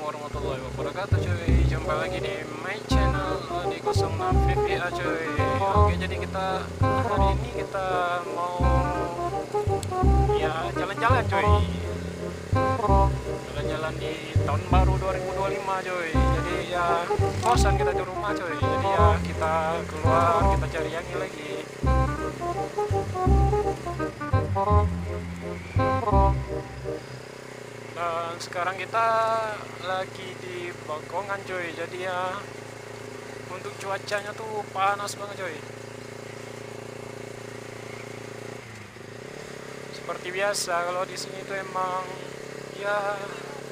warahmatullahi wabarakatuh cuy. Jumpa lagi di my channel di 06 VPA cuy. Oke, jadi kita hari ini kita mau ya jalan-jalan cuy. Jalan-jalan di tahun baru 2025 cuy. Jadi ya bosan kita di rumah cuy. Jadi ya kita keluar, kita cari yang lagi. Dan sekarang kita lagi di Bagongan cuy. Jadi ya untuk cuacanya tuh panas banget cuy. Seperti biasa kalau di sini tuh emang ya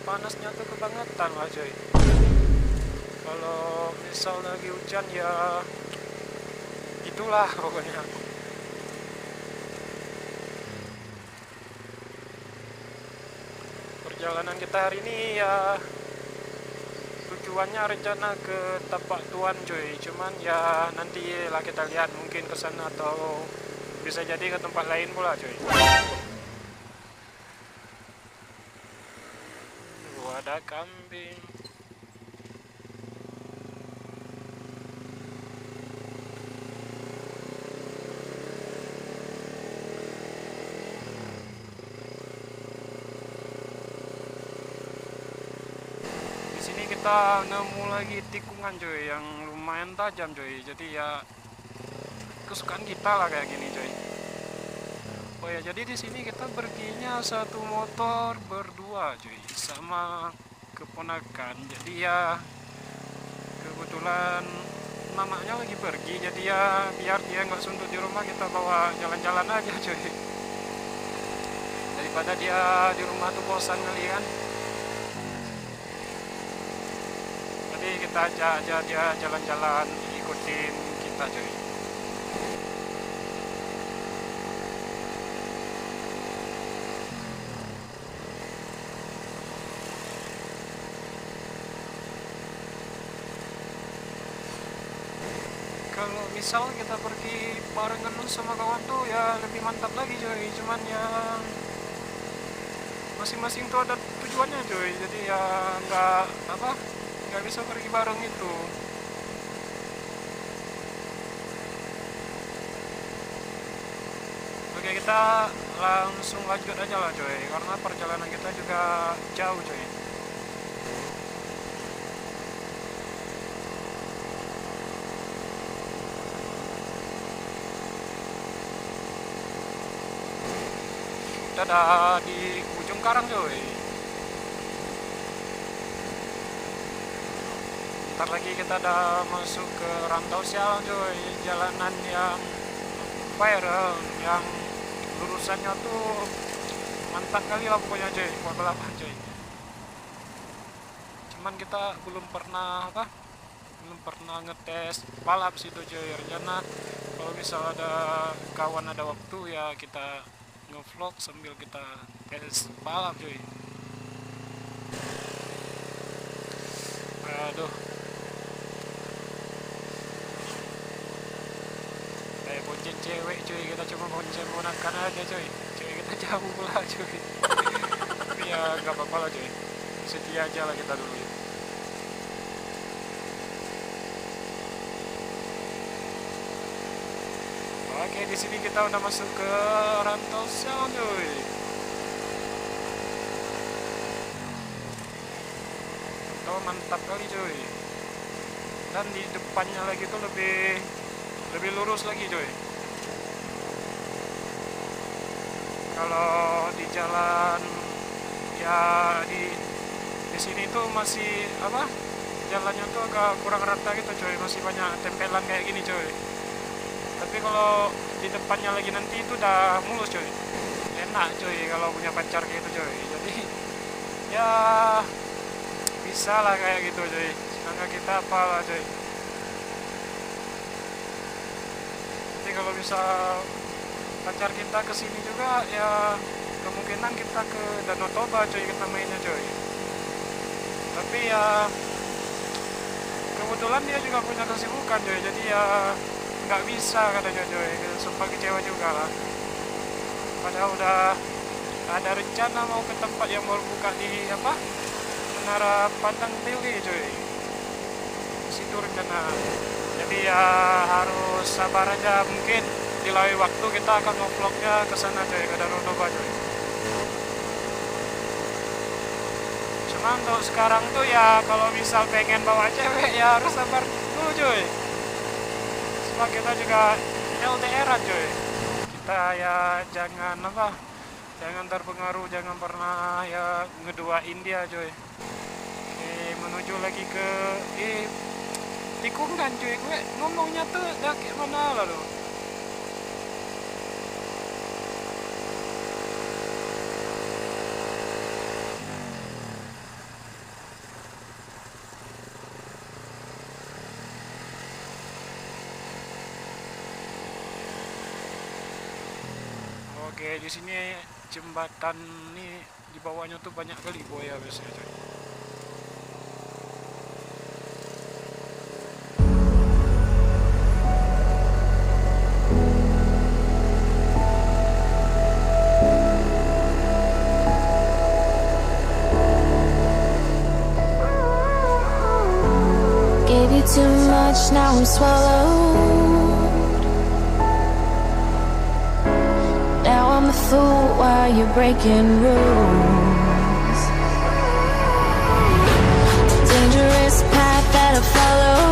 panasnya tuh kebangetan lah cuy. Kalau misal lagi hujan ya itulah pokoknya. Perjalanan kita hari ini ya tujuannya rencana ke Tapak Tuan cuy. Cuman ya nanti lah kita lihat, mungkin ke sana atau bisa jadi ke tempat lain pula cuy. Ada kambing. Di sini kita nemu lagi tikungan cuy yang lumayan tajam cuy. Jadi ya kesukaan kita lah kayak gini cuy. Oh ya, jadi di sini kita perginya satu motor berdua cuy, sama keponakan. Jadi ya kebetulan mamanya lagi pergi, jadi ya biar dia nggak suntuk di rumah, kita bawa jalan-jalan aja cuy. Daripada dia di rumah tuh bosan kali kan. Jadi kita ajak aja dia jalan-jalan, ikutin kita cuy. Kalau misal kita pergi barengan sama kawan tuh ya lebih mantap lagi cuy. Cuman ya masing-masing tuh ada tujuannya cuy. Jadi ya nggak bisa pergi bareng itu. Oke, kita langsung lanjut aja lah cuy, karena perjalanan kita juga jauh cuy. Kita ada di ujung Karang cuy. Ntar lagi kita ada masuk ke Rantau Sialang cuy. Jalanan yang viral, yang lurusannya tuh mantap kali lah pokoknya cuy, buat balapan cuy. Cuman kita belum pernah ngetes balap situ cuy. Rencana kalau misal ada kawan ada waktu ya kita ngevlog sambil kita tes balap cuy. Aduh, kayak bonceng cewek cuy, kita cuma bonceng ponakan aja cuy. Cewek kita jauh pula cuy. Tapi ya nggak apa-apa lah cuy, setia aja lah kita dulu. Oke, di sini kita udah masuk ke Rantau Sialang cuy. Tuh mantap kali cuy. Dan di depannya lagi tuh lebih lurus lagi cuy. Kalau di jalan ya di sini tuh masih jalannya tuh agak kurang rata gitu cuy, masih banyak tempelan kayak gini cuy. Tapi kalau di depannya lagi nanti itu udah mulus cuy, enak cuy kalau punya pacar gitu cuy. Jadi ya bisa lah kayak gitu cuy, semoga kita apalah cuy. Jadi kalau bisa pacar kita kesini juga ya kemungkinan kita ke Danau Toba cuy, kita mainnya cuy. Tapi ya kebetulan dia juga punya kesibukan cuy, jadi ya nggak bisa katanya cuy, sumpah kecewa juga lah. Padahal udah ada rencana mau ke tempat yang baru buka di Menara Pandang Tinggi cuy. Situ rencana. Jadi ya harus sabar aja, mungkin di lain waktu kita akan ngevlognya ke sana cuy, ke Danau Toba cuy. Cuma untuk sekarang tuh ya kalau misal pengen bawa cewek ya harus sabar dulu cuy. Sebab kita juga LDR cuy. Kita ya jangan jangan terpengaruh, jangan pernah ya ngeduain dia cuy. Menuju lagi ke tikungan cuy, gue ngomongnya tuh udah kayak mana lalu. Oke, di sini jembatan nih di bawahnya tuh banyak kali buaya biasanya cuy. Gave you too much, now I'm swallowed. Now I'm the fool while you're breaking rules. Dangerous path that I follow.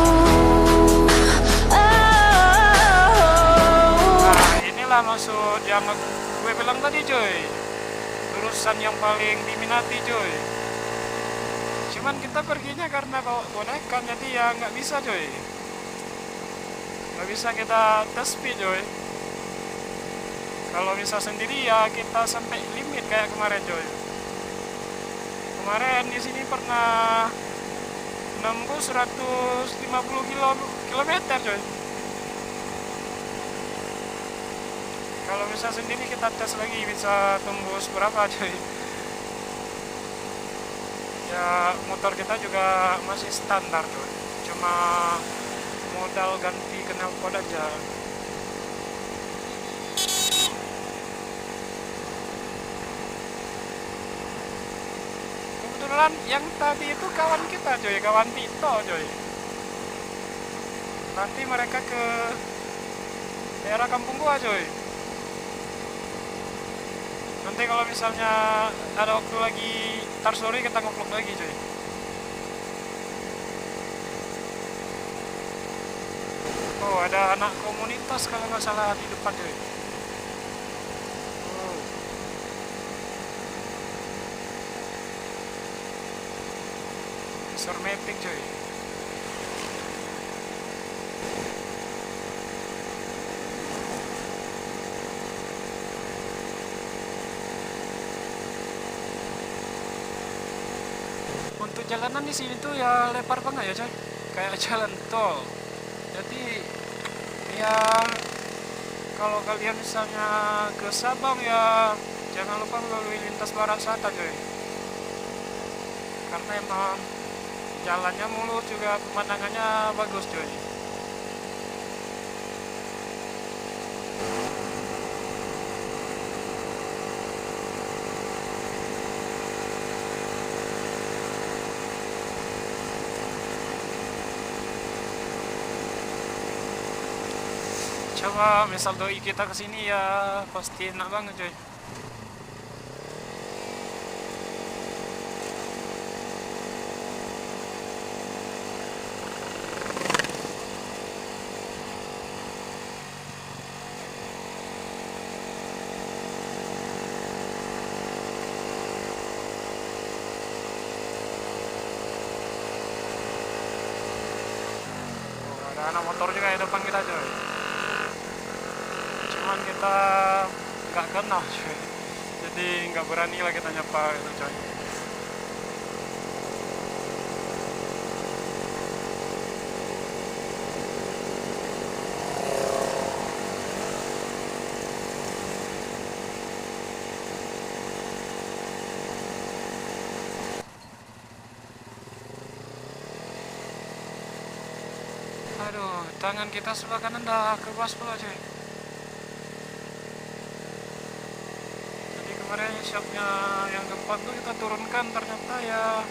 Nah, inilah maksud yang gue bilang tadi cuy. Jurusan yang paling diminati cuy. Cuman kita perginya karena bawa boneka, jadi ya nggak bisa cuy. Nggak bisa kita tes speed cuy. Kalau bisa sendiri ya kita sampai limit kayak kemarin cuy. Kemarin di sini pernah nembus 150 kilometer cuy. Kalau bisa sendiri kita tes lagi bisa tembus berapa cuy. Ya motor kita juga masih standar cuy, cuma modal ganti knalpot aja. Kebetulan yang tadi itu kawan kita cuy, kawan Tito cuy. Nanti mereka ke daerah kampung gua cuy. Nanti kalau misalnya ada waktu lagi, ntar sore kita ngevlog lagi cuy. Oh, ada anak komunitas kalau nggak salah di depan cuy. Oh. Sormatic cuy. Untuk jalanan di sini tuh ya lebar banget ya coy, kayak jalan tol. Jadi ya kalau kalian misalnya ke Sabang ya jangan lupa melalui lintas barat sana coy. Karena emang jalannya mulus juga pemandangannya bagus coy. Coba misal doi kita kesini ya pasti enak banget coy. Oh, ada anak motor juga di depan kita coy. Cuman kita nggak kenal cuy, jadi nggak berani lah kita nyapa gitu coy. Aduh, tangan kita sebelah kanan dah kebas pula cuy. Jadi kemarin shopnya yang keempat tuh kita turunkan, ternyata ya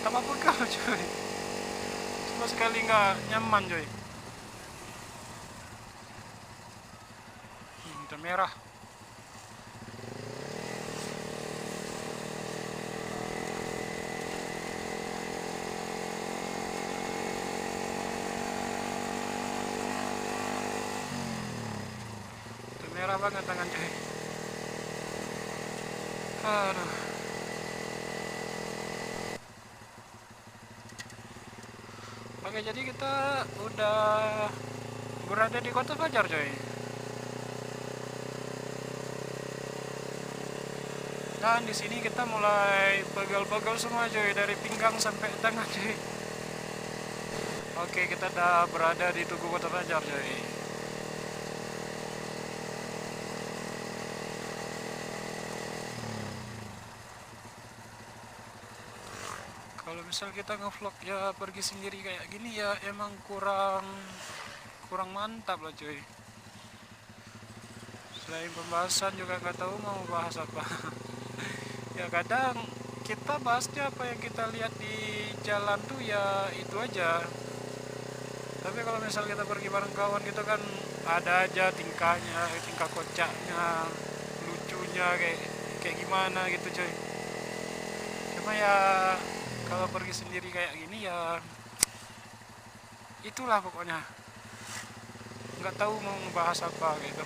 tambah pegel coy, sama sekali nggak nyaman coy. Udah merah. Udah merah banget tangan coy. Aduh. Oke, jadi kita udah berada di Kota Fajar coy. Dan di sini kita mulai pegal-pegal semua coy, dari pinggang sampai tangan coy. Oke, kita udah berada di Tugu Kota Fajar coy. Kalau misal kita ngevlog ya pergi sendiri kayak gini ya emang kurang mantap lah coy. Selain pembahasan juga nggak tahu mau bahas apa. Ya kadang kita bahasnya apa yang kita lihat di jalan tuh ya itu aja. Tapi kalau misal kita pergi bareng kawan gitu kan ada aja tingkahnya, tingkah kocaknya, lucunya kayak gimana gitu coy. Cuma ya kalau pergi sendiri kayak gini ya itulah pokoknya, nggak tahu mau ngebahas apa gitu.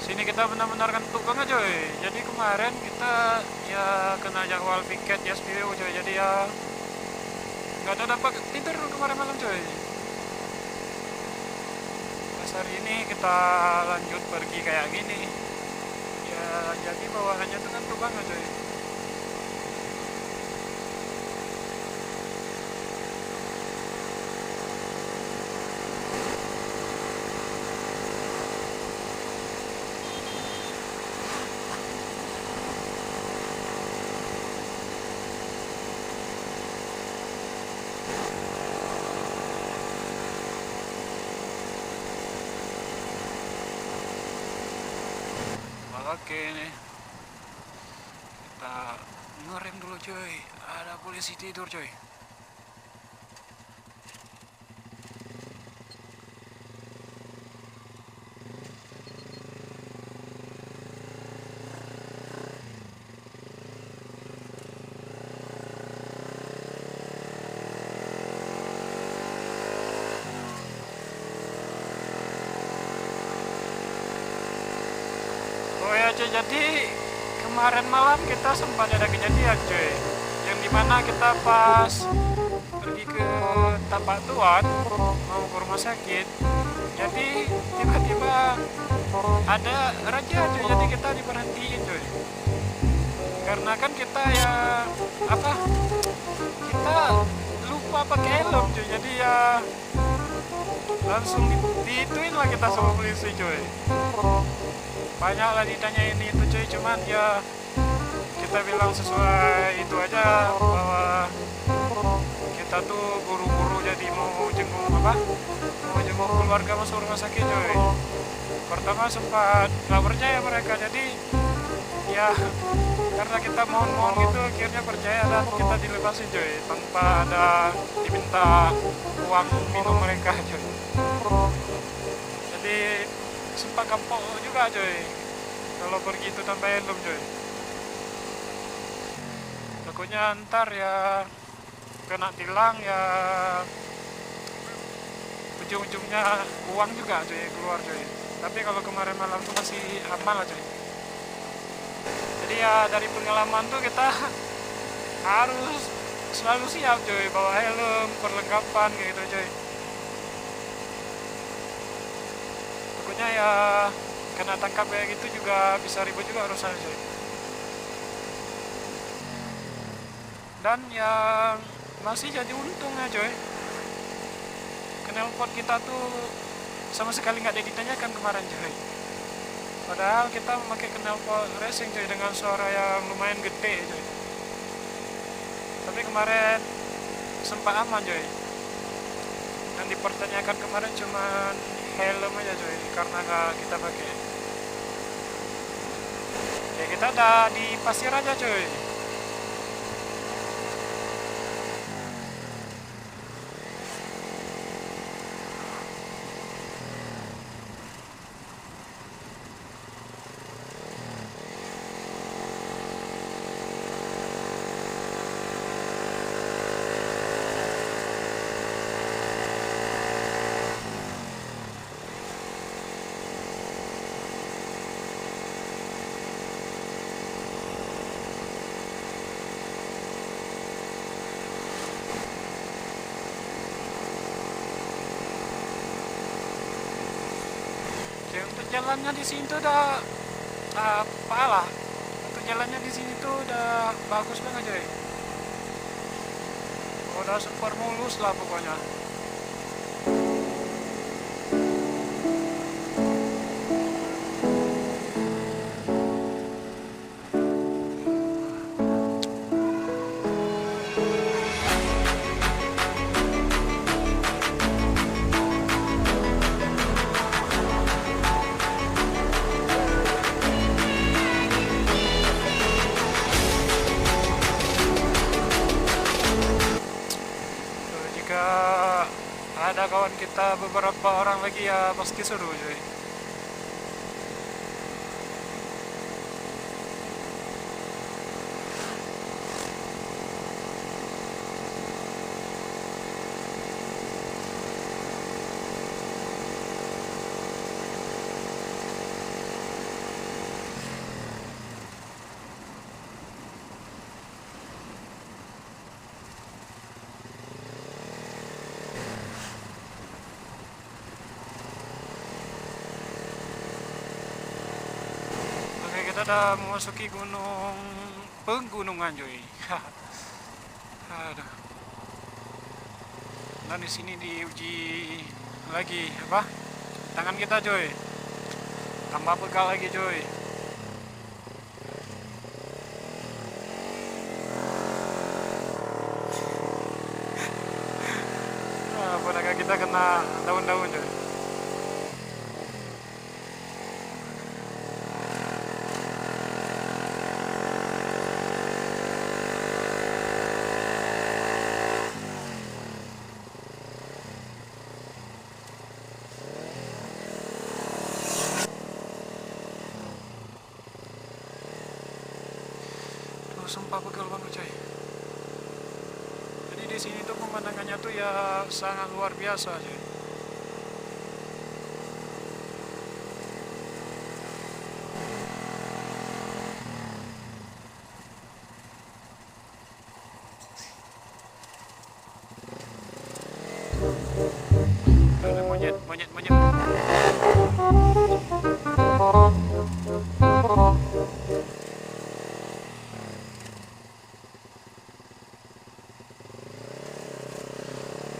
Sini kita benar-benar kentut banget coy. Jadi kemarin kita ya kena jadwal piket ya SPBU coy. Jadi ya nggak ada dapat tidur kemarin malam coy. Pas hari ini kita lanjut pergi kayak gini. Ya jadi bawaannya tuh kentut banget coy. Oke nih, kita ngerem dulu coy. Ada polisi tidur coy. Oh ya coy, jadi kemarin malam kita sempat ada kejadian coy, yang dimana kita pas pergi ke Tapak Tuan mau ke rumah sakit, jadi tiba-tiba ada raja coy, jadi kita diberhentiin coy. Karena kan kita ya apa, kita lupa pakai helm coy, jadi ya langsung diituin lah kita sama polisi coy. Banyak lah ditanyain itu cuy, cuman ya kita bilang sesuai itu aja bahwa kita tuh buru-buru jadi mau jenguk keluarga masuk rumah sakit coy. Pertama sempat nggak percaya mereka, jadi ya karena kita mohon gitu akhirnya percaya dan kita dilepasin coy tanpa ada diminta uang minum mereka coy. Jadi sempat kapok juga coy kalau pergi itu tanpa helm coy. Takutnya ntar ya kena tilang ya ujung-ujungnya uang juga coy keluar coy. Tapi kalau kemarin malam tuh masih aman lah coy. Jadi ya dari pengalaman tuh kita harus selalu siap coy, bawa helm, perlengkapan kayak gitu coy. Takutnya ya kena tangkap kayak gitu juga bisa ribut juga urusan coy. Dan yang masih jadi untungnya coy, knalpot kita tuh sama sekali nggak ada ditanyakan kemarin coy. Padahal kita memakai knalpot racing coy dengan suara yang lumayan gede coy. Tapi kemarin sempat aman coy. Yang dipertanyakan kemarin cuman helm aja coy, karena nggak kita pakai. Kayak kita udah di Pasir Raja cuy. Oke, untuk jalannya di sini tuh udah apalah. Untuk jalannya di sini tuh udah bagus banget coy. Udah super mulus lah pokoknya. Jika ada kawan kita beberapa orang lagi ya pasti seru cuy. Oke, kita udah memasuki gunung pegunungan cuy. Aduh. Dan di sini diuji lagi apa? Tangan kita cuy. Tambah pegal lagi cuy. Apakah kita kena daun-daun cuy. Tuh, sumpah pegel banget coy. Jadi di sini tuh pemandangannya tuh ya sangat luar biasa coy. Ada monyet, monyet, monyet.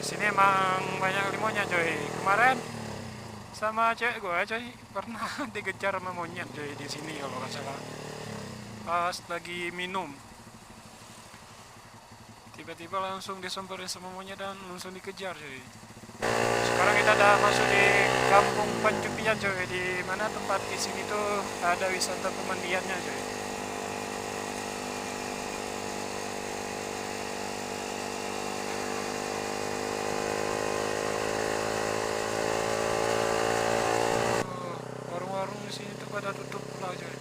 Di sini emang banyak limonya coy. Kemarin sama cewek gue coy pernah dikejar sama monyet coy di sini kalau nggak salah. Pas lagi minum, tiba-tiba langsung disamperin sama monyet dan langsung dikejar coy. Sekarang kita udah masuk di Kampung Pancupian coy, di mana tempat di sini tuh ada wisata pemandiannya coy. Warung-warung di sini tuh pada tutup pula coy.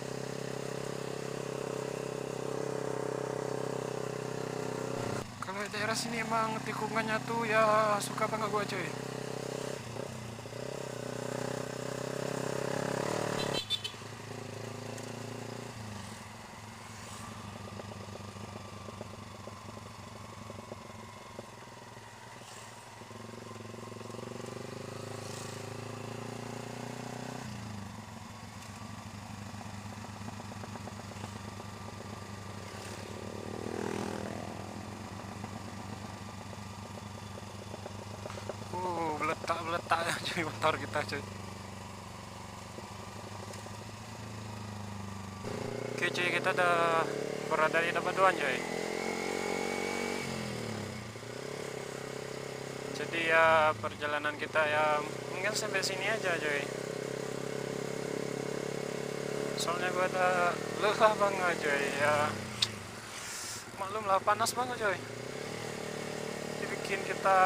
Kalau daerah sini emang tikungannya tuh ya suka banget gua coy. Beletak cuy motor kita cuy. Oke cuy, kita udah berada di Batuan cuy. Jadi ya perjalanan kita ya mungkin sampai sini aja cuy. soalnya gue ada lelah banget coy ya, maklum lah panas banget coy, dibikin kita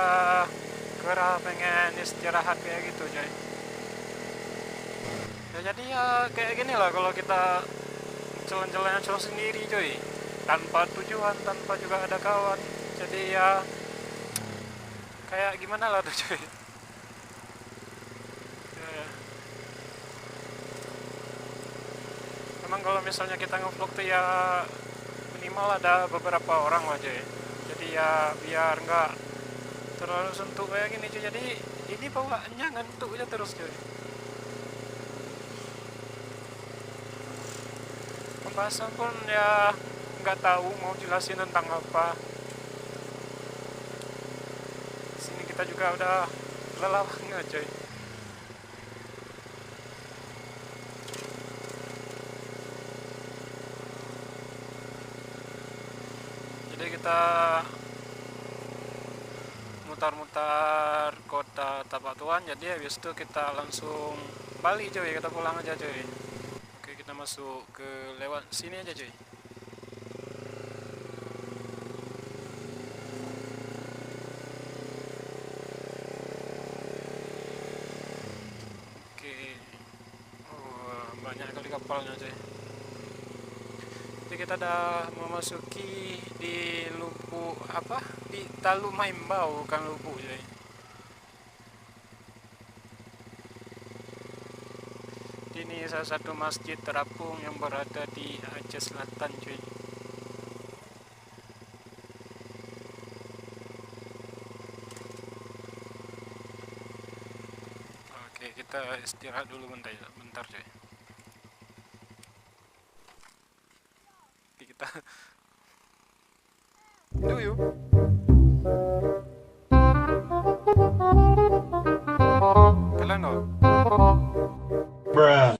gerah pengen istirahat kayak gitu coy. Ya jadi ya kayak gini lah kalau kita jalan-jalan sendiri coy, tanpa tujuan, tanpa juga ada kawan, jadi ya kayak gimana lah tuh coy. Ya, emang kalau misalnya kita ngevlog tuh ya minimal ada beberapa orang lah coy, jadi ya biar nggak terlalu suntuk kayak gini cuy. Jadi ini bawaannya ngantuk aja terus cuy. Pembahasan pun ya nggak tahu mau jelasin tentang apa. Sini kita juga udah lelah banget cuy. Jadi kita mutar-mutar kota Tapak Tuan, jadi habis itu kita langsung balik cuy, kita pulang aja cuy. Oke, kita masuk ke lewat sini aja cuy. Oke, oh, banyak kali kapalnya cuy. Jadi kita udah memasuki di Lubuk apa, di Taluk Maimbau, bukan Lubuk cuy. Ini salah satu masjid terapung yang berada di Aceh Selatan cuy. Oke, kita istirahat dulu bentar cuy. Oke, kita yuk yuk. Kalian dong. Bruh.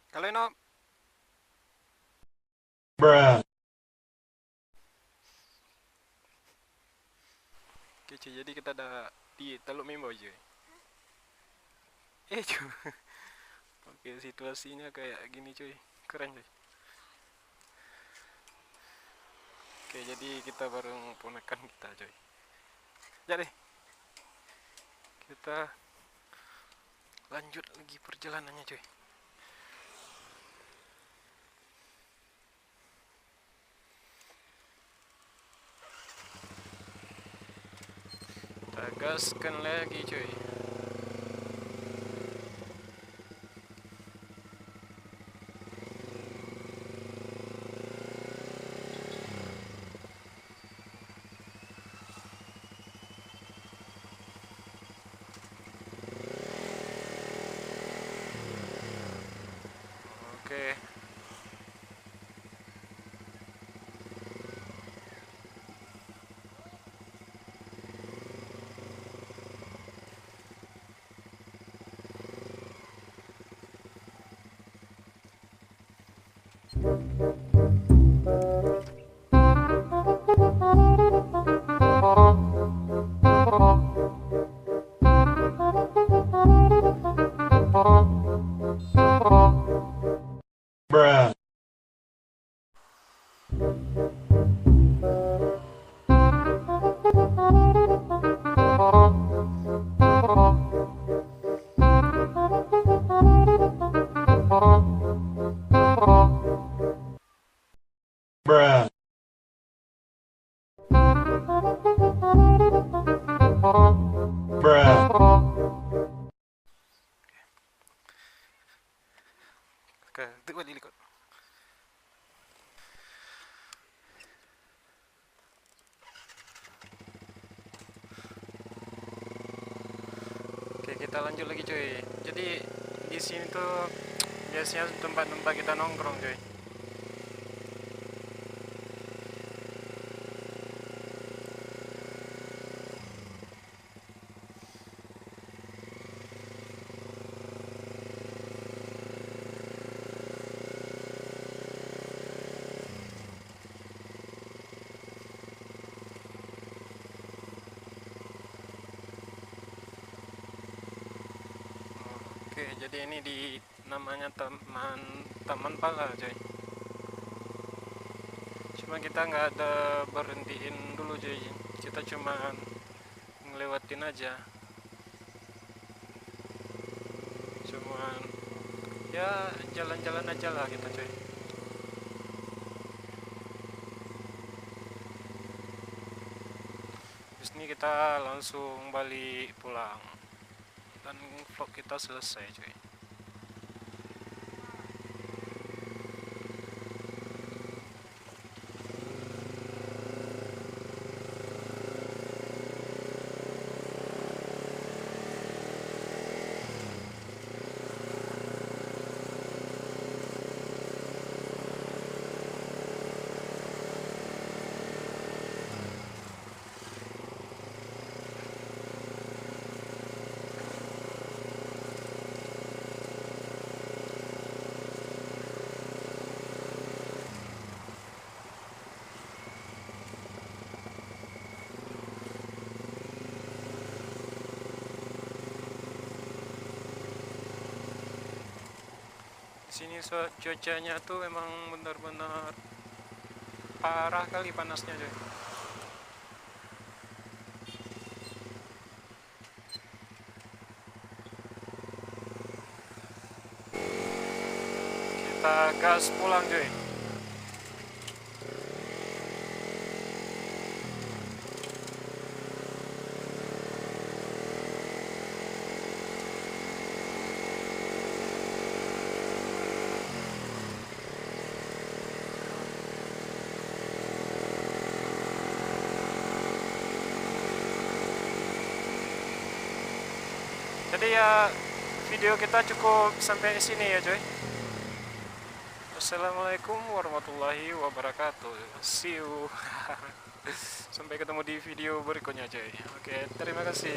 Kalian dong. Bruh. Oke cuy, jadi kita ada di Teluk Maimbau cuy. Cuy. Oke, situasinya kayak gini cuy, keren cuy. Oke, jadi kita bareng ponakan kita cuy. Jadi kita lanjut lagi perjalanannya cuy. Kita gaskan lagi cuy. Oke. Bruh. Bruh. Bruh. Oke, itu balik ikut. Oke, kita lanjut lagi cuy. Jadi di sini tuh biasanya tempat-tempat kita nongkrong cuy. Jadi ini namanya Taman Pala coy. Cuma kita nggak ada berhentiin dulu coy, kita cuma ngelewatin aja, cuman ya jalan-jalan aja lah kita coy. Terus ini kita langsung balik pulang dan vlog kita selesai coy. Di sini cuacanya tuh memang benar-benar parah kali panasnya coy. Kita gas pulang coy. Jadi ya video kita cukup sampai di sini ya coy. Assalamualaikum warahmatullahi wabarakatuh. See you. Sampai ketemu di video berikutnya coy. Oke, terima kasih.